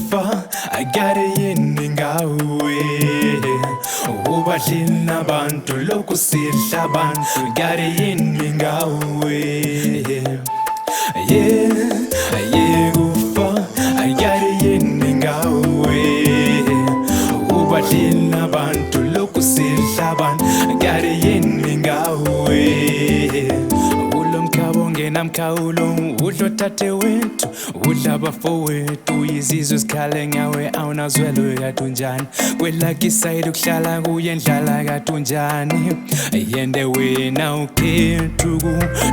kufa agare yini ngawe ubadlina abantu lokusidla abantu agare yini ngawe kufa agare yini ngawe ubadlina abantu lokusidla abantu agare yini ngawe namkhawulo udlo tate wethu udla abafowethu izizwe zikhale ngawe awunazwelo yathunjani kwelakhe side ukuhlala kuye ndlala kathunjani yende wena ukhethu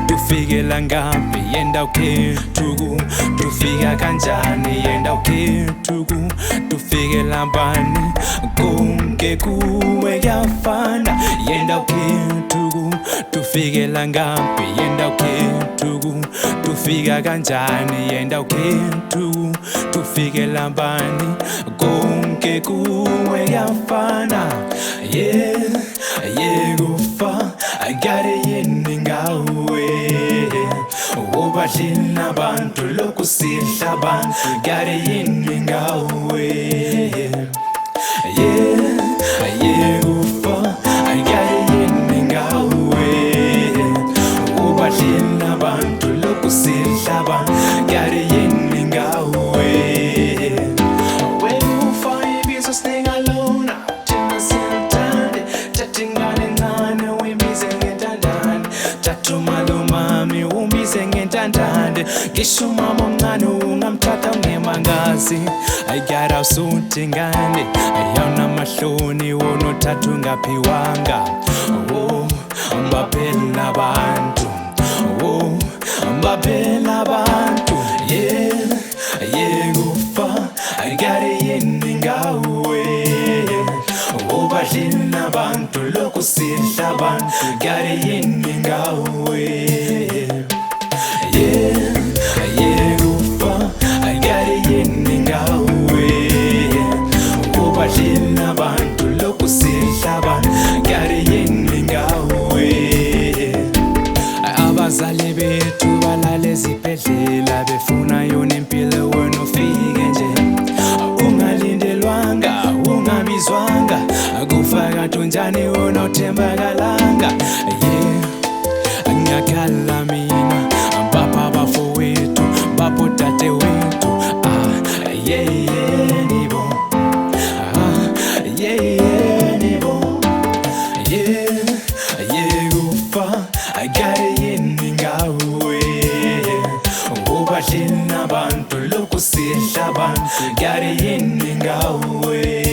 tufikela ngaphi yenda ukhethu tufika kanjani yenda ukhethu tufikela bani konke kuwe yafana yenda ukhethu tufikela ngaphi yenda ukhethu tufika kanjani yenda ukhethu tufikela bani konke kuwe yafana kufa agare yini ngawe ubadlina abantu lokusidla abantu agare yini ngawe kufa agare yini ngawe ubadlina abantu lokusidla abantu agare yini ngawe ufa ibizo singalona thina sintande tathingane ngane uyibize ngentandane tathumalumami umbize ngentandane ngisho umama omncane ungamthatha ungemangazi ayigara usuthi ngane ayawuna mahloni wonothatha ungaphiwanga mbaphela abantu mbaphela abantu kufa agare yini ngawe ubadlina abantu lokusidla abantu agare yini ngawe kufa agare yini ngawe ubadlina abantu lokusidla abantu agare yini ngawe abazali bethu balale ezibhedlela befuna yona impilo wena ufike nje ungalindelwanga ungabizwanga kufa kathunjani wona uthembakalanga ngiyakhala mina bapha bafowethu bapho tate wethu nibo nibo kufa agare yini ngawe ubadlina abantu lokusidla abantu agare yini ngawe